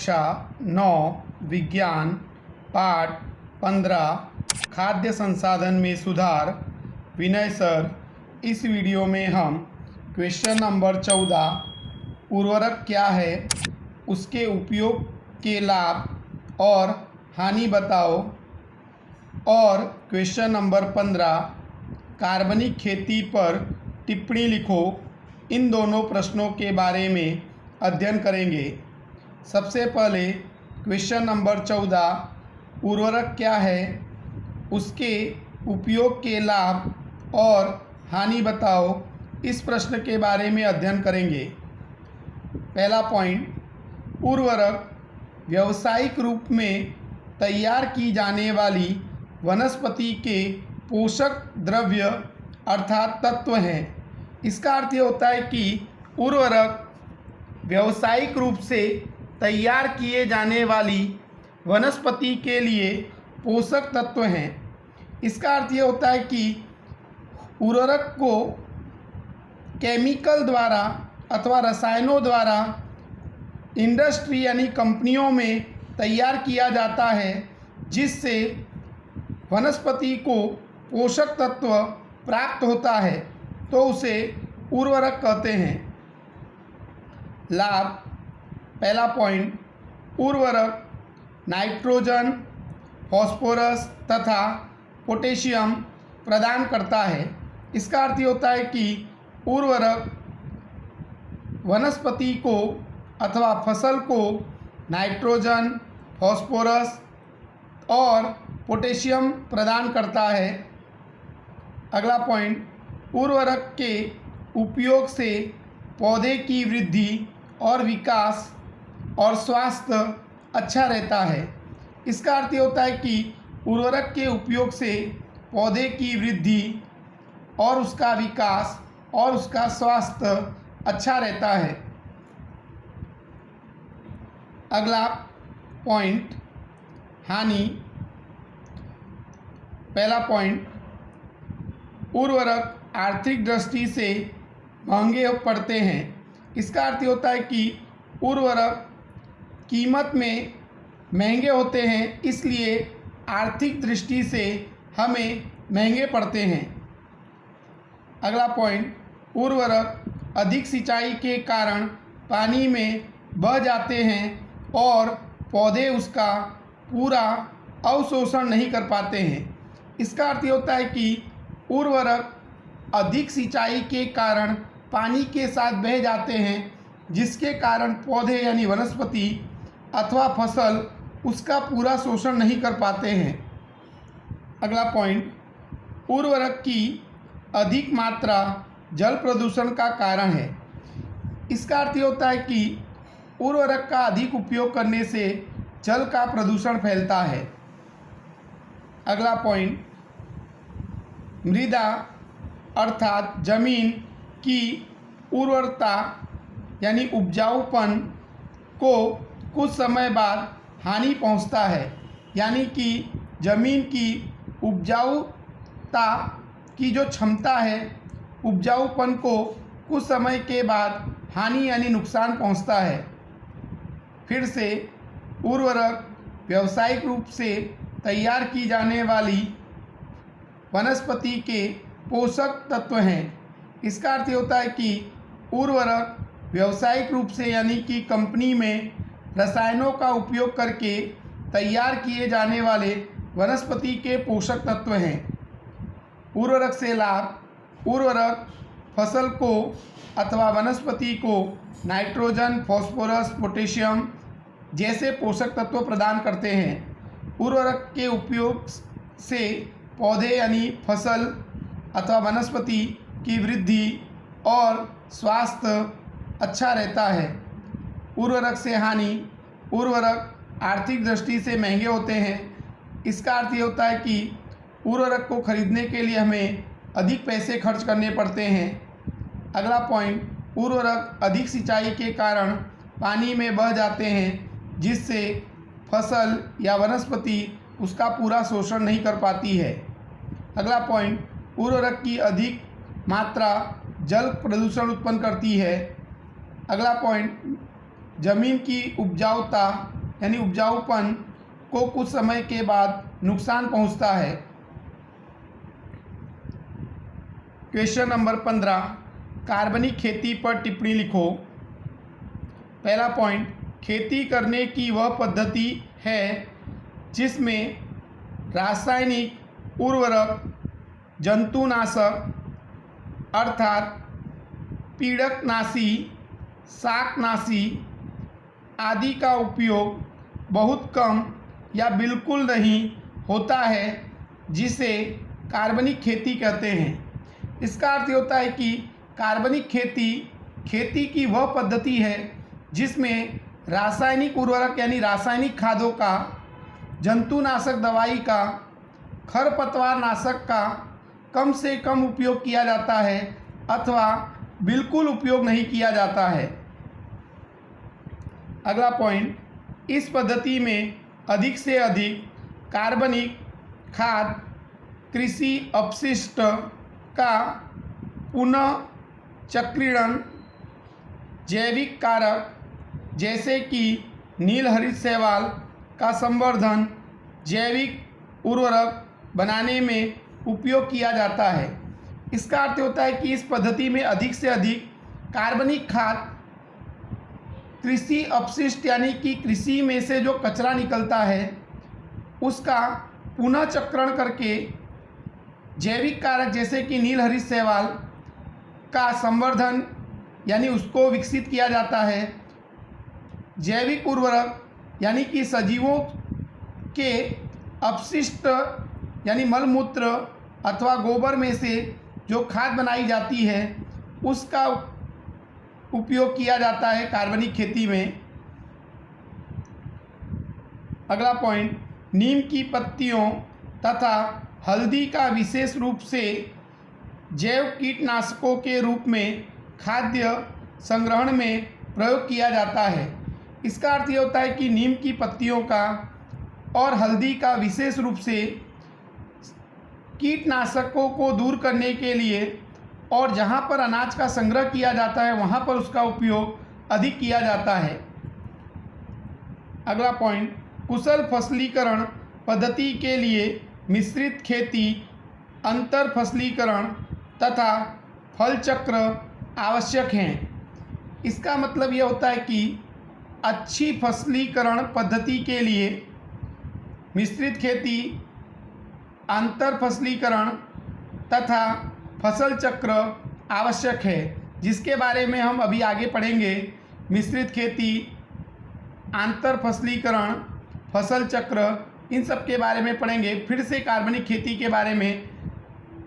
कक्षा 9 विज्ञान पाठ 15 खाद्य संसाधन में सुधार। विनय सर, इस वीडियो में हम क्वेश्चन नंबर 14 उर्वरक क्या है, उसके उपयोग के लाभ और हानि बताओ, और क्वेश्चन नंबर 15 कार्बनिक खेती पर टिप्पणी लिखो, इन दोनों प्रश्नों के बारे में अध्ययन करेंगे। सबसे पहले क्वेश्चन नंबर 14 उर्वरक क्या है, उसके उपयोग के लाभ और हानि बताओ, इस प्रश्न के बारे में अध्ययन करेंगे। पहला पॉइंट, उर्वरक व्यावसायिक रूप में तैयार की जाने वाली वनस्पति के पोषक द्रव्य अर्थात तत्व हैं। इसका अर्थ ये होता है कि उर्वरक व्यावसायिक रूप से तैयार किए जाने वाली वनस्पति के लिए पोषक तत्व हैं। इसका अर्थ ये होता है कि उर्वरक को केमिकल द्वारा अथवा रसायनों द्वारा इंडस्ट्री यानी कंपनियों में तैयार किया जाता है, जिससे वनस्पति को पोषक तत्व प्राप्त होता है, तो उसे उर्वरक कहते हैं। लाभ, पहला पॉइंट, उर्वरक नाइट्रोजन, फास्फोरस तथा पोटेशियम प्रदान करता है। इसका अर्थ ये होता है कि उर्वरक वनस्पति को अथवा फसल को नाइट्रोजन, फास्फोरस और पोटेशियम प्रदान करता है। अगला पॉइंट, उर्वरक के उपयोग से पौधे की वृद्धि और विकास और स्वास्थ्य अच्छा रहता है। इसका अर्थ ये होता है कि उर्वरक के उपयोग से पौधे की वृद्धि और उसका विकास और उसका स्वास्थ्य अच्छा रहता है। अगला पॉइंट, हानि। पहला पॉइंट, उर्वरक आर्थिक दृष्टि से महंगे पड़ते हैं। इसका अर्थ होता है कि उर्वरक कीमत में महंगे होते हैं, इसलिए आर्थिक दृष्टि से हमें महंगे पड़ते हैं। अगला पॉइंट, उर्वरक अधिक सिंचाई के कारण पानी में बह जाते हैं और पौधे उसका पूरा अवशोषण नहीं कर पाते हैं। इसका अर्थ ये होता है कि उर्वरक अधिक सिंचाई के कारण पानी के साथ बह जाते हैं, जिसके कारण पौधे यानी वनस्पति अथवा फसल उसका पूरा शोषण नहीं कर पाते हैं। अगला पॉइंट, उर्वरक की अधिक मात्रा जल प्रदूषण का कारण है। इसका अर्थ ये होता है कि उर्वरक का अधिक उपयोग करने से जल का प्रदूषण फैलता है। अगला पॉइंट, मृदा अर्थात जमीन की उर्वरता यानी उपजाऊपन को कुछ समय बाद हानि पहुंचता है, यानी कि जमीन की उपजाऊता की जो क्षमता है, उपजाऊपन को कुछ समय के बाद हानि यानी नुकसान पहुंचता है। फिर से, उर्वरक व्यावसायिक रूप से तैयार की जाने वाली वनस्पति के पोषक तत्व हैं। इसका अर्थ ये होता है कि उर्वरक व्यावसायिक रूप से यानी कि कंपनी में रसायनों का उपयोग करके तैयार किए जाने वाले वनस्पति के पोषक तत्व हैं। उर्वरक से लाभ, उर्वरक फसल को अथवा वनस्पति को नाइट्रोजन, फास्फोरस, पोटेशियम जैसे पोषक तत्व प्रदान करते हैं। उर्वरक के उपयोग से पौधे यानी फसल अथवा वनस्पति की वृद्धि और स्वास्थ्य अच्छा रहता है। उर्वरक से हानि, उर्वरक आर्थिक दृष्टि से महंगे होते हैं। इसका अर्थ ये होता है कि उर्वरक को खरीदने के लिए हमें अधिक पैसे खर्च करने पड़ते हैं। अगला पॉइंट, उर्वरक अधिक सिंचाई के कारण पानी में बह जाते हैं, जिससे फसल या वनस्पति उसका पूरा शोषण नहीं कर पाती है। अगला पॉइंट, उर्वरक की अधिक मात्रा जल प्रदूषण उत्पन्न करती है। अगला पॉइंट, जमीन की उपजाऊता यानी उपजाऊपन को कुछ समय के बाद नुकसान पहुंचता है। क्वेश्चन नंबर 15, कार्बनिक खेती पर टिप्पणी लिखो। पहला पॉइंट, खेती करने की वह पद्धति है जिसमें रासायनिक उर्वरक, जंतुनाशक अर्थात पीड़कनाशी, शाकनाशी आदि का उपयोग बहुत कम या बिल्कुल नहीं होता है, जिसे कार्बनिक खेती कहते हैं। इसका अर्थ होता है कि कार्बनिक खेती की वह पद्धति है जिसमें रासायनिक उर्वरक यानी रासायनिक खादों का, जंतुनाशक दवाई का, खरपतवार नाशक का कम से कम उपयोग किया जाता है अथवा बिल्कुल उपयोग नहीं किया जाता है। अगला पॉइंट, इस पद्धति में अधिक से अधिक कार्बनिक खाद कृषि अपशिष्ट का पुनः चक्रीकरण, जैविक कारक जैसे कि नील हरित शैवाल का संवर्धन, जैविक उर्वरक बनाने में उपयोग किया जाता है। इसका अर्थ होता है कि इस पद्धति में अधिक से अधिक कार्बनिक खाद कृषि अपशिष्ट यानी कि कृषि में से जो कचरा निकलता है उसका पुनः चक्रण करके जैविक कारक जैसे कि नील हरित शैवाल का संवर्धन यानी उसको विकसित किया जाता है, जैविक उर्वरक यानी कि सजीवों के अपशिष्ट यानी मलमूत्र अथवा गोबर में से जो खाद बनाई जाती है उसका उपयोग किया जाता है कार्बनिक खेती में। अगला पॉइंट, नीम की पत्तियों तथा हल्दी का विशेष रूप से जैव कीटनाशकों के रूप में खाद्य संग्रहण में प्रयोग किया जाता है। इसका अर्थ ये होता है कि नीम की पत्तियों का और हल्दी का विशेष रूप से कीटनाशकों को दूर करने के लिए और जहाँ पर अनाज का संग्रह किया जाता है वहाँ पर उसका उपयोग अधिक किया जाता है। अगला पॉइंट, कुशल फसलीकरण पद्धति के लिए मिश्रित खेती, अंतर फसलीकरण तथा फल चक्र आवश्यक हैं। इसका मतलब यह होता है कि अच्छी फसलीकरण पद्धति के लिए मिश्रित खेती, अंतर फसलीकरण तथा फसल चक्र आवश्यक है, जिसके बारे में हम अभी आगे पढ़ेंगे। मिश्रित खेती, अंतर फसलीकरण, फसल चक्र, इन सब के बारे में पढ़ेंगे। फिर से कार्बनिक खेती के बारे में,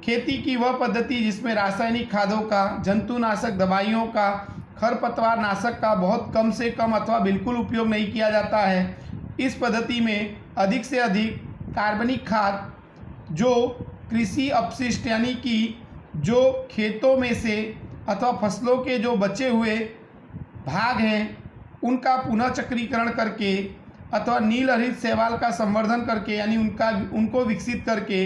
खेती की वह पद्धति जिसमें रासायनिक खादों का, जंतुनाशक दवाइयों का, खरपतवार नाशक का बहुत कम से कम अथवा बिल्कुल उपयोग नहीं किया जाता है। इस पद्धति में अधिक से अधिक कार्बनिक खाद जो कृषि अपशिष्ट यानी कि जो खेतों में से अथवा फसलों के जो बचे हुए भाग हैं उनका पुनः चक्रीकरण करके अथवा नील हरित शैवाल का संवर्धन करके यानी उनको विकसित करके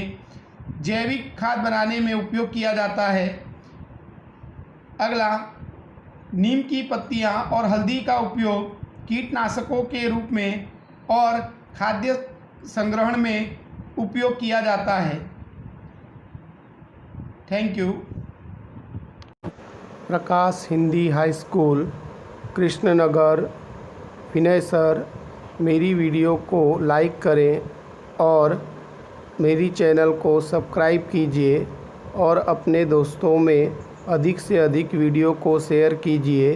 जैविक खाद बनाने में उपयोग किया जाता है। अगला, नीम की पत्तियां और हल्दी का उपयोग कीटनाशकों के रूप में और खाद्य संग्रहण में उपयोग किया जाता है। Thank you. Prakash Hindi high school, Krishnanagar, Vinay sir. मेरी वीडियो को लाइक करें और मेरी चैनल को सब्सक्राइब कीजिए और अपने दोस्तों में अधिक से अधिक वीडियो को शेयर कीजिए।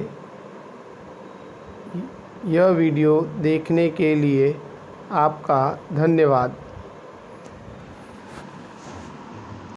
यह वीडियो देखने के लिए आपका धन्यवाद।